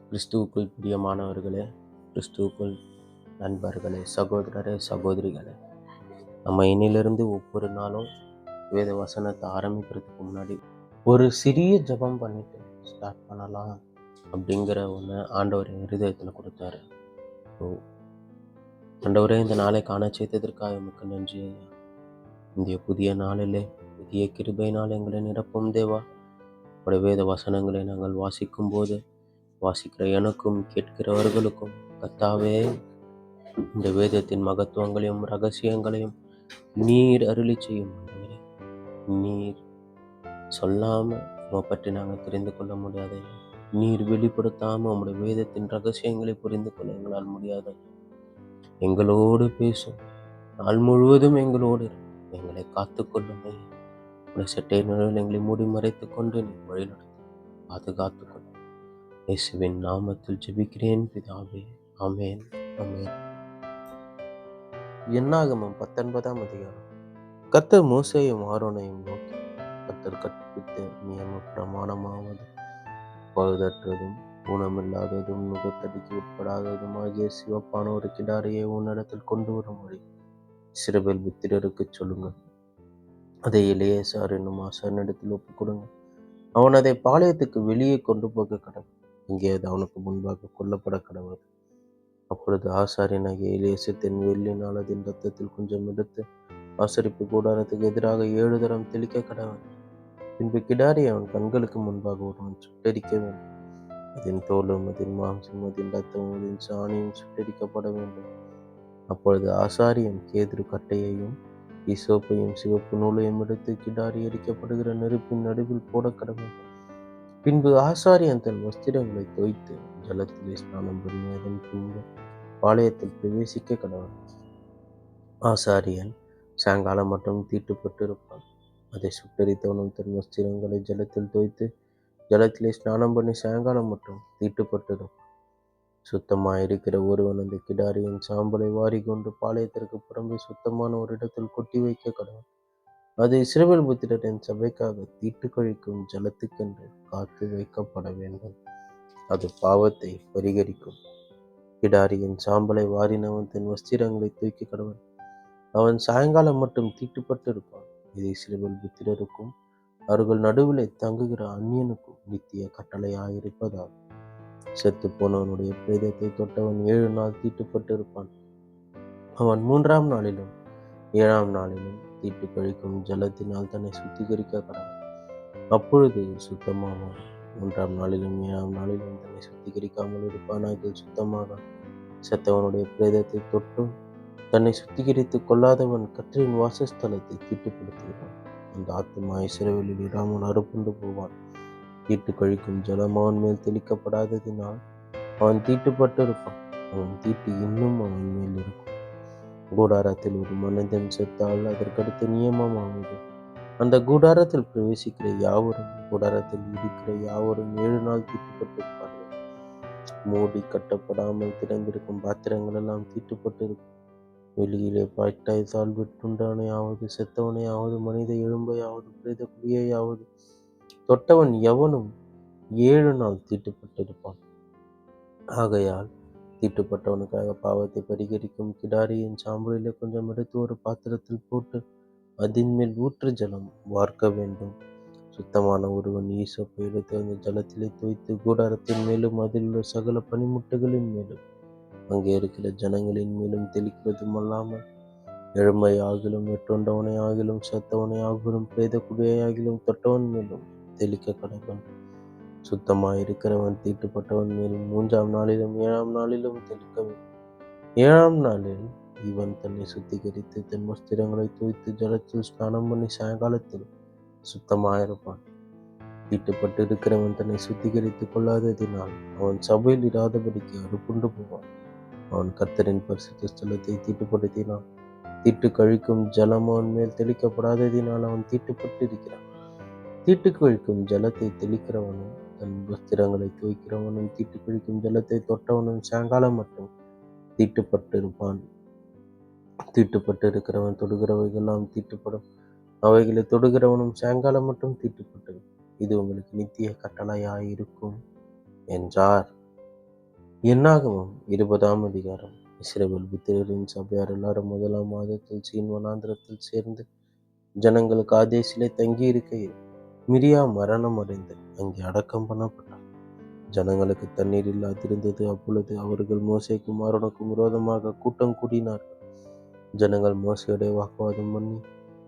கிறிஸ்துவுக்குள் பிரியமானவர்களே, கிறிஸ்துவுக்குள் நண்பர்களே, சகோதரரே, சகோதரிகளே, நம்ம இன்னிலிருந்து ஒவ்வொரு நாளும் வேத வசனத்தை ஆரம்பிக்கிறதுக்கு முன்னாடி ஒரு சிறிய ஜெபம் பண்ணிட்டு ஸ்டார்ட் பண்ணலாம் அப்படிங்கிற ஒன்று ஆண்டவர் என் இருதயத்தில் கொடுத்தாரு. ஸோ ஆண்டவரே, இந்த நாளை காண செய்ததற்காக எமக்கு நன்றி ஐயா. இந்த புதிய நாளிலே புதிய கிருபையினால் எங்களை நிரப்பும் தேவா. உடைய வேத வசனங்களை நாங்கள் வாசிக்கும் போது வாசிக்கிற எனக்கும் கேட்கிறவர்களுக்கும் கர்த்தாவே, இந்த வேதத்தின் மகத்துவங்களையும் ரகசியங்களையும் நீர் அருளி செய்யும் ஆண்டவரே. நீர் சொல்லாம உம்மை பற்றி நாங்கள் தெரிந்து கொள்ள முடியாது. நீர் வெளிப்படுத்தாம உம்முடைய வேதத்தின் ரகசியங்களை புரிந்து கொள்ள எங்களால் முடியாது. எங்களோடு பேசும், நாள் முழுவதும் எங்களோடு இரு. எங்களை காத்துக்கொள்ளும். உடைய சட்டை நிழலில் எங்களை மூடி மறைத்துக் கொண்டு நீ வழிநடத்தும், பாதுகாத்துக்கொள்ளும். இயேசுவின் நாமத்தில் ஜெபிக்கிறேன் பிதாவே, ஆமென், ஆமென். என்னாகமம் 19ஆம் அதிகாரம். கர்த்தர் மோசேயும் ஆரோனையும் நோக்கி, கர்த்தர் கற்பித்த நியம பிரமாணமாவது, பழுதற்றதும் ஊனமில்லாததும் நுகத்தடிக்கு உட்படாததும் ஆகிய சிவப்பான ஒரு கிடாரியை உன்னிடத்தில் கொண்டு வரும்படி இஸ்ரவேல் புத்திரருக்கு சொல்லுங்கள். அதை எலியாசார் என்னும் ஆசாரியனிடத்தில் ஒப்புக் கொடுங்க. அவன் அதை பாளையத்துக்கு வெளியே கொண்டு போக கடவுள். இங்கே அது அவனுக்கு முன்பாக கொல்லப்பட கடவுள். அப்பொழுது ஆசாரியனாகிய எலியாசார் தன் வெள்ளினால் அதன் இரத்தத்தில் கொஞ்சம் எடுத்து ஆசரிப்பு கூடாரத்துக்கு எதிராக 7 தரம் தெளிக்க கடவுள். பின்பு கிடாரி அவன் கண்களுக்கு முன்பாக ஒருவன் சுட்டரிக்க வேண்டும். அதன் தோலும் அதன் மாம்சமும் அதன் இரத்தமும் அதன் சாணியும் சுட்டரிக்கப்பட வேண்டும். அப்பொழுது ஆசாரியன் கேதுரு கட்டையையும் இசோப்பையும் சிவப்பு நூலையும் எடுத்து கிடாரி எரிக்கப்படுகிற நெருப்பின் நடுவில் போட கடவுள். பின்பு ஆசாரியன் தன் வஸ்திரங்களை தோய்த்து ஜலத்திலே ஸ்நானம் பண்ணி அதன் பின்பு பாளையத்தில் பிரவேசிக்க கடவுள். ஆசாரியன் சாயங்காலம் மட்டும் தீட்டுப்பட்டு இருப்பான். அதை சுட்டரித்தவனும் தன் வஸ்திரங்களை ஜலத்தில் தோய்த்து ஜலத்திலே ஸ்நானம் பண்ணி சாயங்காலம் மட்டும் தீட்டுப்பட்டு இருப்பான். சுத்தமாயிருக்கிற ஒருவன் அந்த கிடாரியின் சாம்பலை வாரிக்கொண்டு பாளையத்திற்கு புறம்பே சுத்தமான ஒரு இடத்தில் கொட்டி வைக்க கடவுள். அது இஸ்ரவேல் புத்திரரின் சபைக்காக தீட்டு கழிக்கும் ஜலத்துக்கென்று காத்து வைக்கப்பட வேண்டும். அது பாவத்தை பரிகரிக்கும். கிடாரியின் சாம்பலை வாரினவன் தன் வஸ்திரங்களை தூக்கி கடவுள். அவன் சாயங்காலம் மட்டும் தீட்டுப்பட்டு இருப்பான். இது இஸ்ரவேல் புத்திரருக்கும் அவர்கள் நடுவிலே தங்குகிற அந்நியனுக்கும் நித்திய கட்டளையாயிருப்பதால் செத்து போனவனுடைய பிரேதத்தை தொட்டவன் 7 நாள் தீட்டுப்பட்டு இருப்பான். அவன் 3ஆம் நாளிலும் 7ஆம் நாளிலும் தீட்டு கழிக்கும் ஜலத்தினால் தன்னை சுத்திகரிக்க கடவுள். அப்பொழுது சுத்தமாவான். 3ஆம் நாளிலும் 7ஆம் நாளிலும் தன்னை சுத்திகரிக்காமல் இருப்பானாகில் சுத்தமாக. செத்தவனுடைய பிரேதத்தை தொட்டும் தன்னை சுத்திகரித்துக் கொள்ளாதவன் கர்த்தரின் வாசஸ்தலத்தை தீட்டுப்படுத்துகிறான். அந்த ஆத்துமா இஸ்ரவேலில் இராமல் அறுப்புண்டு போவான். தீட்டு கழிக்கும் ஜலம் அவன் மேல் தெளிக்கப்படாததினால் அவன் தீட்டுப்பட்டு இருப்பான். அவன் தீட்டு இன்னும் அவன் மேல் இருக்கும். கூடாரத்தில் ஒரு மனிதன் செத்தால் அதற்கடுத்த நியமமாவது, அந்த கூடாரத்தில் பிரவேசிக்கிற யாவரும் கூடாரத்தில் இருக்கிற யாவரும் 7 நாள் தீட்டுப்பட்டிருப்பார்கள். மூடி கட்டப்படாமல் திறந்திருக்கும் பாத்திரங்கள் எல்லாம் தீட்டுப்பட்டு இருக்கும். வெளியிலே பாய்ட்டாய்த்தால் வெட்டுண்டவனையாவது செத்தவனையாவது மனித எலும்பையாவது பிரேத குடியையாவது தொட்டவன் எவனும் 7 நாள் தீட்டுப்பட்டிருப்பான். ஆகையால் தீட்டுப்பட்டவனுக்காக பாவத்தை பரிகரிக்கும் கிடாரியின் சாம்பலிலே கொஞ்சம் எடுத்து ஒரு பாத்திரத்தில் போட்டு அதன் மேல் ஊற்று ஜலம் வார்க்க வேண்டும். சுத்தமான ஒருவன் ஈசோப்பை எடுத்து அந்த ஜலத்திலே தோய்த்து கூடாரத்தின் மேலும் அதில் உள்ள சகல பனிமுட்டுகளின் மேலும் அங்கே இருக்கிற ஜனங்களின் மேலும் தெளிக்கிறதும் அல்லாமல் எலும்பை ஆகிலும் வெட்டுண்டவனை ஆகிலும் செத்தவனை ஆகிலும் பிரேத குடியாகிலும் தொட்டவன் மேலும் தெளிக்க கடவன். சுத்தமாயிருக்கிறவன் தீட்டுப்பட்டவன் மேலும் 3ஆம் நாளிலும் 7ஆம் நாளிலும் தெளிக்க வேண்டும். 7ஆம் நாளில் இவன் தன்னை சுத்திகரித்து தன் வஸ்திரங்களை தோய்த்து ஜலத்தில் ஸ்நானம் பண்ணி சாயங்காலத்தில் சுத்தமாயிருப்பான். தீட்டுப்பட்டு இருக்கிறவன் தன்னை சுத்திகரித்துக் கொள்ளாததினால் அவன் சபையில் இராதபடிக்கு அறுப்புண்டு போவான். அவன் கர்த்தரின் பரிசுத்த ஸ்தலத்தை தீட்டுப்படுத்தினான். தீட்டு கழிக்கும் ஜலம் அவன் மேல் தெளிக்கப்படாததினால் அவன் தீட்டுப்பட்டு இருக்கிறான். தீட்டு கழிக்கும் ஜலத்தை தெளிக்கிறவனும் தன் வஸ்திரங்களை தோய்க்கிறவனும் தீட்டு கழிக்கும் ஜலத்தை தொட்டவனும் சாயங்காலம் மட்டும் தீட்டுப்பட்டு இருப்பான். தீட்டுப்பட்டு இருக்கிறவன் தொடுகிறவைகள்லாம் தீட்டுப்படும். அவைகளை தொடுகிறவனும் சாயங்காலம் மட்டும் தீட்டுப்பட்டு. இது உங்களுக்கு நித்திய கட்டளையாயிருக்கும் என்றார். என்னாகமம் 20ஆம் அதிகாரம். இஸ்ரவேல் புத்திரரின் சபையார் எல்லாரும் 1ஆம் மாதத்தில் சீன் வனாந்திரத்தில் சேர்ந்து ஜனங்கள் காதேசிலே தங்கியிருக்கையில் மிரியா மரணம் அடைந்து அங்கே அடக்கம் பண்ணப்பட்டார். ஜனங்களுக்கு தண்ணீர் இல்லாதிருந்தது. அப்பொழுது அவர்கள் மோசேக்கும் ஆரோனுக்கும் விரோதமாக கூட்டம் கூடினார்கள். ஜனங்கள் மோசேயோட வாக்குவாதம் பண்ணி,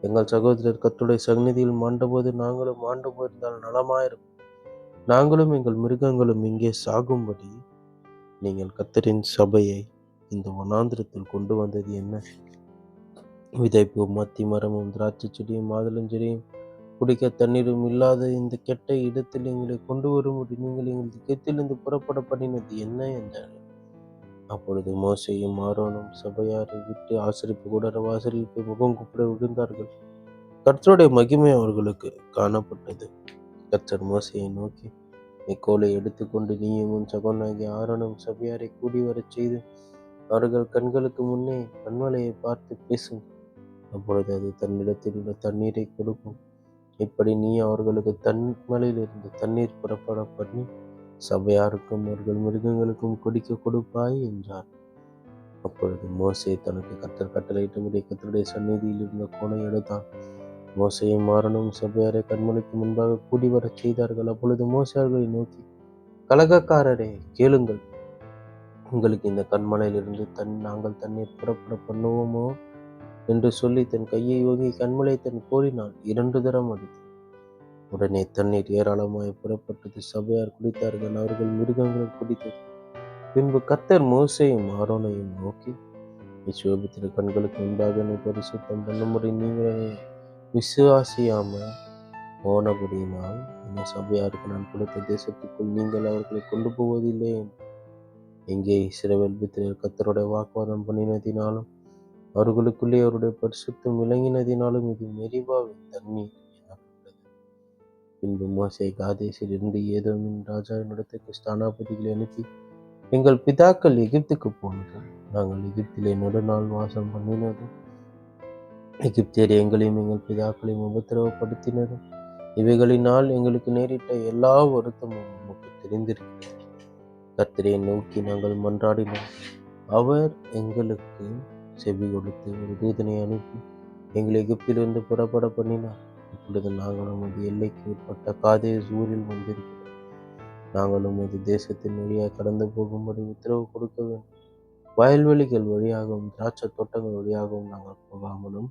எங்கள் சகோதரர் கர்த்தருடைய சந்நிதியில் மாண்டபோது நாங்களும் மாண்டு போயிருந்தால் நலமாயிருக்கும். நாங்களும் எங்கள் மிருகங்களும் இங்கே சாகும்படி நீங்கள் கர்த்தரின் சபையை இந்த வனாந்திரத்தில் கொண்டு வந்தது என்ன? விதைப்பும் மத்தி மரமும் திராட்சை செடியும் மாதுளஞ்செடியும் குடிக்க தண்ணீரும் இல்லாத இந்த கெட்ட இடத்தில் எங்களை கொண்டு வரும்படி நீங்கள் எங்கள் திக்கத்திலிருந்து புறப்பட பண்ணினது என்ன என்றார். அப்பொழுது மோசேயும் ஆரோனும் சபையாரை விட்டு ஆசரிப்பு கூடார வாசலில் போய் முகம் குப்புற விழுந்தார்கள். கர்த்தருடைய மகிமை அவர்களுக்கு காணப்பட்டது. கர்த்தர் மோசேயை நோக்கி, நீ கோலை எடுத்துக்கொண்டு நீயும் உன் சகோதரனாகிய ஆரோனும் சபையாரை கூடி வரச் செய்து அவர்கள் கண்களுக்கு முன்னே கண்மலையை பார்த்து பேசுங்கள். அப்பொழுது அது தன்னிடத்தில் உள்ள தண்ணீரை கொடுக்கும். இப்படி நீ அவர்களுக்கு தன்மலையிலிருந்து தண்ணீர் புறப்பட பண்ணி சபையாருக்கும் அவர்கள் மிருகங்களுக்கும் குடிக்க கொடுப்பாய் என்றார். அப்பொழுது மோசே தனக்கு கர்த்தர் கட்டளையிட்டபடி கர்த்தருடைய சந்நிதியில் இருந்த கோலை எடுத்தான். மோசேயும் ஆரோனும் சபையாரை கண்மலைக்கு முன்பாக கூடி வரச் செய்தார்கள். அப்பொழுது மோசே அவர்களை நோக்கி, கலகக்காரரே, கேளுங்கள். உங்களுக்கு இந்த கண்மலையிலிருந்து நாங்கள் தண்ணீர் புறப்பட பண்ணுவோமோ என்று சொல்லி தன் கையை ஓங்கி கண்மலை தன் கோலினால் 2 தரம் அடித்தார். உடனே தண்ணீர் ஏராளமாய் புறப்பட்டது. சபையார் குடித்தார்கள், அவர்கள் மிருகங்களும் குடித்தது. பின்பு கர்த்தர் மோசேயும் ஆரோனையும் நோக்கி, இஸ்ரவேல் கண்களுக்கு முன்பாக என்னை பரிசுத்தம் பண்ணும்படி நீங்கள் என்னை விசுவாசியாமல் போனபடியினால் இந்த சபையாருக்கு நான் கொடுத்த தேசத்துக்குள் நீங்கள் அவர்களை கொண்டு போவதில்லை. எங்கே இஸ்ரவேல் புத்திரர் கர்த்தருடைய வாக்குவாதம் பண்ணினதினாலும் அவர்களுக்குள்ளே அவருடைய பரிசுத்தம் விளங்கினதினாலும் இது மெரிபாவின் தண்ணீர் எனப்பட்டது. பின்பு மோசே காதேசில் இருந்து ஏதோமின் ராஜாவினிடத்துக்கு ஸ்தானாபதிகளை அனுப்பி, எங்கள் பிதாக்கள் எகிப்துக்கு போனது, நாங்கள் எகிப்திலே நெடுநாள் வாசம் பண்ணினதும் எகிப்தியர் எங்களையும் எங்கள் பிதாக்களையும் உபத்திரவப்படுத்தினதும் இவைகளினால் எங்களுக்கு நேரிட்ட எல்லா வருத்தமும் நமக்கு தெரிந்திருக்கிறது. கர்த்தரை நோக்கி நாங்கள் மன்றாடினோம். அவர் எங்களுக்கு செவி கொடுத்து ஒரு தூதனை அனுப்பி எங்களை எகிப்திலிருந்து புறப்பட பண்ணினார். இப்பொழுது நாங்கள் நமது எல்லைக்கு உட்பட்ட காதேஸ் ஊரில் வந்திருக்கிறோம். நாங்கள் நமது தேசத்தின் வழியாக கடந்து போகும்படி உத்தரவு கொடுக்க வேண்டும். வயல்வெளிகள் வழியாகவும் திராட்சை தோட்டங்கள் வழியாகவும் நாங்கள் போகாமலும்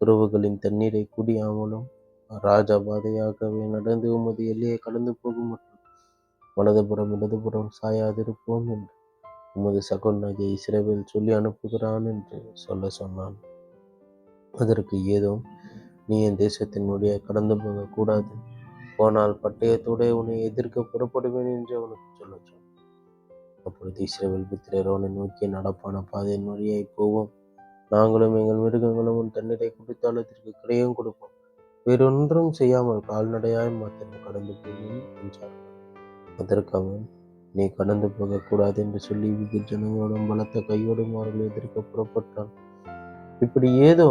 துறவுகளின் தண்ணீரை குடியாமலும் ராஜா பாதையாகவே நடந்து உமது எல்லையை கடந்து போகும் மற்றும் வலதுபுறம் இடதுபுறம் சாயாதிருப்போம் என்று உமது சகோதரனாகிய இஸ்ரவேல் சொல்லி அனுப்புகிறான் என்று சொல்ல சொன்னான். அதற்கு ஏதோ, நீ என் தேசத்தின் வழியாக கடந்து போகக்கூடாது, போனால் பட்டயத்தோட உன்னை எதிர்க்க புறப்படுவேன் என்று அவனுக்கு சொல்ல சொன்னான். அப்பொழுது இஸ்ரவேல் புத்திரர் அவனை நோக்கி, நடப்பான பாதையின் வழியாய் போவோம், நாங்களும் எங்கள் மிருகங்களும் உன் தண்ணீரை குடித்தால் அதற்கு கிரயம் கொடுப்போம், வேறொன்றும் செய்யாமல் கால்நடையாய் மாத்திரம் கடந்து போவோம் என்றார். அதற்கு அவன், நீ கடந்து போகக்கூடாது என்று சொல்லி ஜனங்களோடும் பலத்த கையோடும் அவர்கள் எதிர்க்க புறப்பட்டான். இப்படி ஏதோ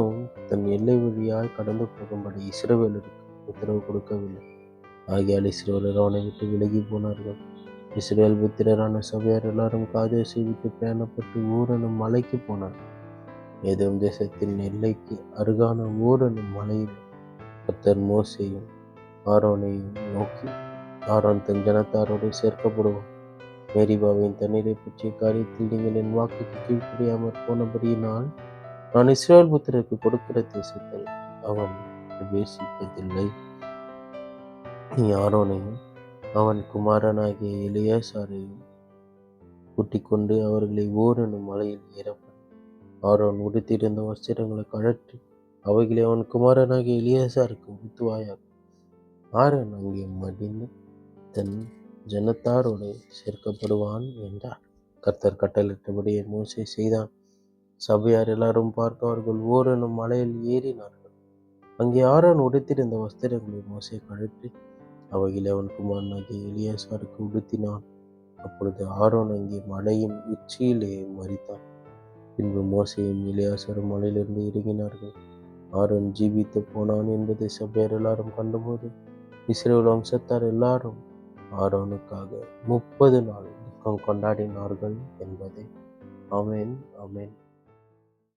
தன் எல்லை வழியாய் கடந்து போகும்படி இஸ்ரவேலருக்கு உத்தரவு கொடுக்கவில்லை. ஆகையால் இஸ்ரவேலர் அவனை விட்டு விலகி போனார்கள். இஸ்ரவேல் புத்திரரான சபையார் எல்லாரும் காதேசை விட்டு பிரயாணப்பட்டு ஊர் எனும் மலைக்கு போனார்கள். ஏதோம் தேசத்தின் எல்லைக்கு அருகான ஊர் எனும் மலையில் கர்த்தர் மோசேயும் ஆரோனையும் நோக்கி, ஆரோன் தன் ஜனத்தாரோடு சேர்க்கப்படுவான். மேரிபாவின் தண்ணீரை பற்றிய காரியத்தில் நீங்கள் என் வாக்குக்கு கீழ்ப்படியாமற் போனபடியினால் நான் இஸ்ரவேல் புத்திரருக்கு கொடுக்கிற தேசத்தில் அவன் பிரவேசிப்பதில்லை. நீ ஆரோனையும் அவன் குமாரனாகிய எலியாசாரையும் கூட்டிக் கொண்டு அவர்களை ஊர் எனும் மலையில் ஏறப்படும். ஆரோன் உடுத்தியிருந்த வஸ்திரங்களை கழற்றி அவைகளை அவன் குமாரனாகிய எலியாசாருக்கு உடுத்துவாயாக. ஆரோன் அங்கே மடிந்து தன் ஜனத்தாரோடு சேர்க்கப்படுவான் என்றார். கர்த்தர் கட்டளையிட்டபடியே மோசே செய்தான். சபையார் எல்லாரும் பார்க்க அவர்கள் ஊர் எனும் மலையில் ஏறினார்கள். அங்கே ஆரோன் உடுத்திருந்த வஸ்திரங்களை மோசே கழற்றி அவைகளை அவன் குமாரனாகிய எலியாசாருக்கு உடுத்தினான். அப்பொழுது ஆரோன் அங்கே மலையின் உச்சியிலே மரித்தான். பின்பு மோசேயும் எலியாசாரும் மலையிலிருந்து இறங்கினார்கள். ஆரோன் ஜீவித்து போனான் என்பதை சபையார் எல்லாரும் கண்டபோது இஸ்ரவேல் வம்சத்தார் எல்லாரும் ஆரோனுக்காக 30 நாள் துக்கம் கொண்டாடினார்கள் என்பதே. ஆமென், ஆமென்.